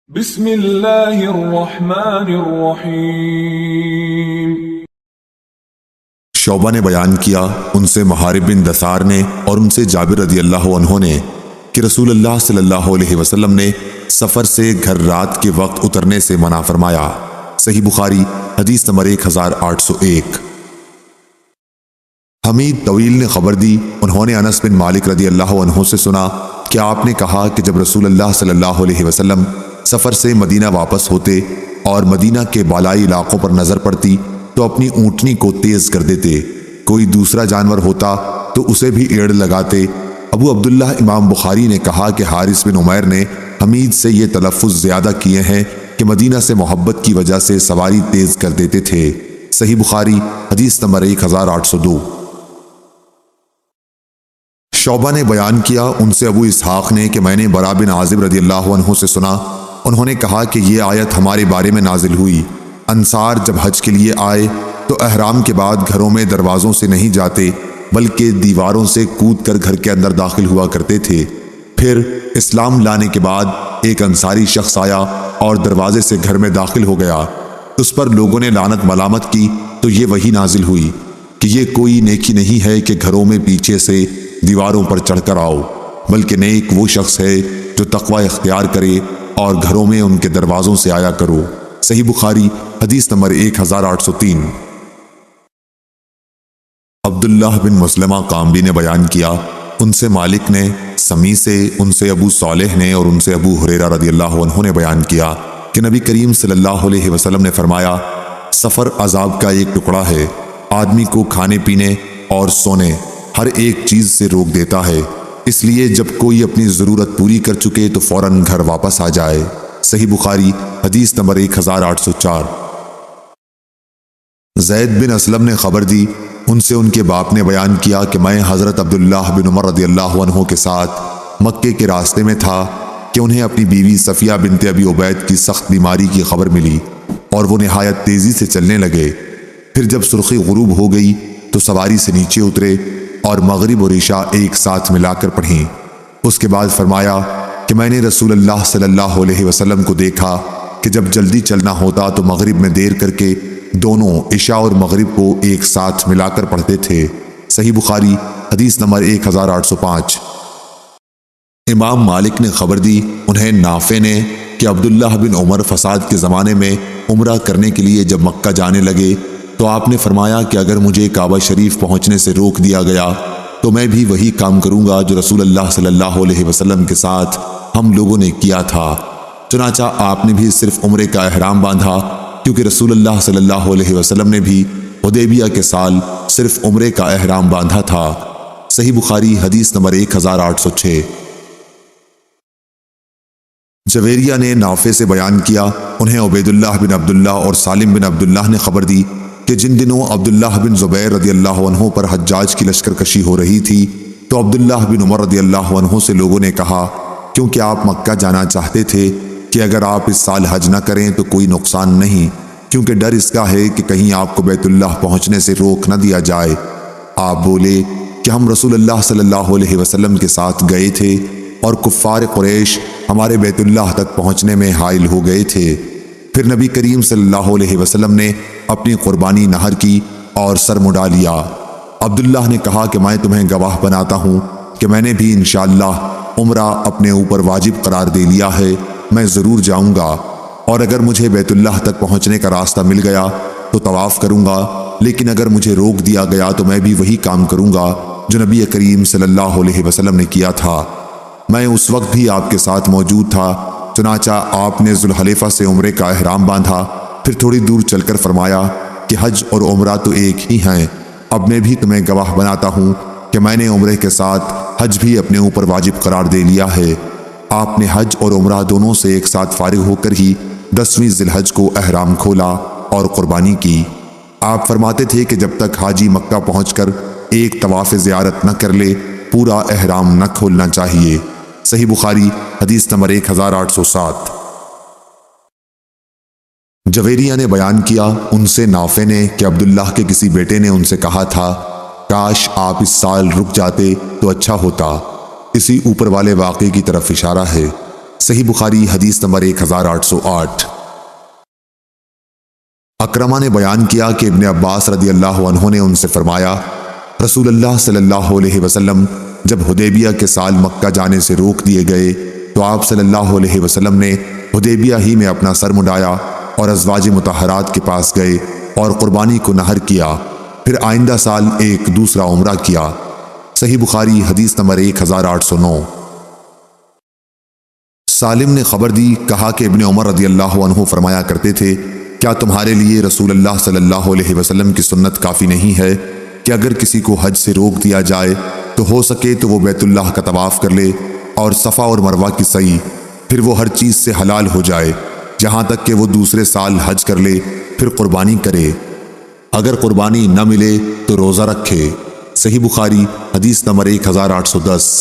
بسم اللہ الرحمن الرحیم۔ شعبہ نے بیان کیا ان سے محارب بن دثار نے اور ان سے جابر رضی اللہ عنہ نے کہ رسول اللہ صلی اللہ علیہ وسلم نے سفر سے گھر رات کے وقت اترنے سے منع فرمایا۔ صحیح بخاری حدیث نمبر 1801۔ حمید طویل نے خبر دی، انہوں نے انس بن مالک رضی اللہ عنہ سے سنا کہ آپ نے کہا کہ جب رسول اللہ صلی اللہ علیہ وسلم سفر سے مدینہ واپس ہوتے اور مدینہ کے بالائی علاقوں پر نظر پڑتی تو اپنی اونٹنی کو تیز کر دیتے، کوئی دوسرا جانور ہوتا تو اسے بھی ایڑ لگاتے۔ ابو عبداللہ امام بخاری نے کہا کہ حارث بن عمیر نے حمید سے یہ تلفظ زیادہ کیے ہیں کہ مدینہ سے محبت کی وجہ سے سواری تیز کر دیتے تھے۔ صحیح بخاری حدیث نمبر 1802۔ شعبہ نے بیان کیا ان سے ابو اسحاق نے کہ میں نے برا بن عازب رضی اللہ عنہ سے سنا، انہوں نے کہا کہ یہ آیت ہمارے بارے میں نازل ہوئی، انصار جب حج کے لیے آئے تو احرام کے بعد گھروں میں دروازوں سے نہیں جاتے بلکہ دیواروں سے کود کر گھر کے اندر داخل ہوا کرتے تھے۔ پھر اسلام لانے کے بعد ایک انصاری شخص آیا اور دروازے سے گھر میں داخل ہو گیا، اس پر لوگوں نے لعنت ملامت کی تو یہ وحی نازل ہوئی کہ یہ کوئی نیکی نہیں ہے کہ گھروں میں پیچھے سے دیواروں پر چڑھ کر آؤ، بلکہ نیک وہ شخص ہے جو تقوی اختیار کرے اور گھروں میں ان کے دروازوں سے آیا کرو۔ صحیح بخاری حدیث نمبر 1803۔ عبداللہ بن مسلمہ قامبی نے بیان کیا ان سے مالک نے، سمی سے، ان سے ابو صالح نے اور ان سے ابو ہریرہ رضی اللہ عنہ نے بیان کیا کہ نبی کریم صلی اللہ علیہ وسلم نے فرمایا، سفر عذاب کا ایک ٹکڑا ہے، آدمی کو کھانے پینے اور سونے ہر ایک چیز سے روک دیتا ہے، اس لیے جب کوئی اپنی ضرورت پوری کر چکے تو فوراً گھر واپس آ جائے۔ صحیح بخاری حدیث نمبر 1804۔ زید بن اسلم نے خبر دی ان سے ان کے باپ نے بیان کیا کہ میں حضرت عبداللہ بن عمر رضی اللہ عنہ کے ساتھ مکے کے راستے میں تھا کہ انہیں اپنی بیوی صفیہ بنت ابی عبید کی سخت بیماری کی خبر ملی اور وہ نہایت تیزی سے چلنے لگے۔ پھر جب سرخی غروب ہو گئی تو سواری سے نیچے اترے اور مغرب اور عشاء ایک ساتھ ملا کر پڑھیں۔ اس کے بعد فرمایا کہ میں نے رسول اللہ صلی اللہ علیہ وسلم کو دیکھا کہ جب جلدی چلنا ہوتا تو مغرب میں دیر کر کے دونوں عشاء اور مغرب کو ایک ساتھ ملا کر پڑھتے تھے۔ صحیح بخاری حدیث نمبر 1805۔ امام مالک نے خبر دی انہیں نافع نے کہ عبداللہ بن عمر فساد کے زمانے میں عمرہ کرنے کے لیے جب مکہ جانے لگے تو آپ نے فرمایا کہ اگر مجھے کعبہ شریف پہنچنے سے روک دیا گیا تو میں بھی وہی کام کروں گا جو رسول اللہ صلی اللہ علیہ وسلم کے ساتھ ہم لوگوں نے کیا تھا۔ چنانچہ آپ نے بھی صرف عمرے کا احرام باندھا، کیونکہ رسول اللہ صلی اللہ علیہ وسلم نے بھی حدیبیہ کے سال صرف عمرے کا احرام باندھا تھا۔ صحیح بخاری حدیث نمبر 1806۔ جویریہ نے نافع سے بیان کیا انہیں عبید اللہ بن عبداللہ اور سالم بن عبداللہ نے خبر دی کہ جن دنوں عبداللہ بن زبیر رضی اللہ عنہ پر حجاج کی لشکر کشی ہو رہی تھی تو عبداللہ بن عمر رضی اللہ عنہ سے لوگوں نے کہا کیونکہ آپ مکہ جانا چاہتے تھے کہ اگر آپ اس سال حج نہ کریں تو کوئی نقصان نہیں، کیونکہ ڈر اس کا ہے کہ کہیں آپ کو بیت اللہ پہنچنے سے روک نہ دیا جائے۔ آپ بولے کہ ہم رسول اللہ صلی اللہ علیہ وسلم کے ساتھ گئے تھے اور کفار قریش ہمارے بیت اللہ تک پہنچنے میں حائل ہو گئے تھے۔ پھر نبی کریم صلی اللہ علیہ وسلم نے اپنی قربانی نہر کی اور سر مڈا لیا۔ عبداللہ نے کہا کہ میں تمہیں گواہ بناتا ہوں کہ میں نے بھی انشاءاللہ عمرہ اپنے اوپر واجب قرار دے لیا ہے، میں ضرور جاؤں گا، اور اگر مجھے بیت اللہ تک پہنچنے کا راستہ مل گیا تو طواف کروں گا، لیکن اگر مجھے روک دیا گیا تو میں بھی وہی کام کروں گا جو نبی کریم صلی اللہ علیہ وسلم نے کیا تھا۔ میں اس وقت بھی آپ کے ساتھ موجود تھا۔ چنانچہ آپ نے ذوالحلیفہ سے عمرے کا احرام باندھا، پھر تھوڑی دور چل کر فرمایا کہ حج اور عمرہ تو ایک ہی ہیں، اب میں بھی تمہیں گواہ بناتا ہوں کہ میں نے عمرے کے ساتھ حج بھی اپنے اوپر واجب قرار دے لیا ہے۔ آپ نے حج اور عمرہ دونوں سے ایک ساتھ فارغ ہو کر ہی 10ویں ذی الحج کو احرام کھولا اور قربانی کی۔ آپ فرماتے تھے کہ جب تک حاجی مکہ پہنچ کر ایک طواف زیارت نہ کر لے پورا احرام نہ کھولنا چاہیے۔ صحیح بخاری حدیث نمبر 1807۔ جویریہ نے بیان کیا ان سے نافع نے کہ عبداللہ کے کسی بیٹے نے ان سے کہا تھا کاش آپ اس سال رک جاتے تو اچھا ہوتا، اسی اوپر والے واقعے کی طرف اشارہ ہے۔ صحیح بخاری حدیث نمبر 1808۔ اکرمہ نے بیان کیا کہ ابن عباس رضی اللہ عنہ نے ان سے فرمایا، رسول اللہ صلی اللہ علیہ وسلم جب حدیبیہ کے سال مکہ جانے سے روک دیے گئے تو آپ صلی اللہ علیہ وسلم نے حدیبیہ ہی میں اپنا سر مڈایا اور ازواج مطہرات کے پاس گئے اور قربانی کو نحر کیا، پھر آئندہ سال ایک دوسرا عمرہ کیا۔ صحیح بخاری حدیث نمبر 1809۔ سالم نے خبر دی، کہا کہ ابن عمر رضی اللہ عنہ فرمایا کرتے تھے، کیا تمہارے لیے رسول اللہ صلی اللہ علیہ وسلم کی سنت کافی نہیں ہے کہ اگر کسی کو حج سے روک دیا جائے تو ہو سکے تو وہ بیت اللہ کا طواف کر لے اور صفا اور مروہ کی سعی، پھر وہ ہر چیز سے حلال ہو جائے جہاں تک کہ وہ دوسرے سال حج کر لے، پھر قربانی کرے، اگر قربانی نہ ملے تو روزہ رکھے۔ صحیح بخاری حدیث نمبر 1810۔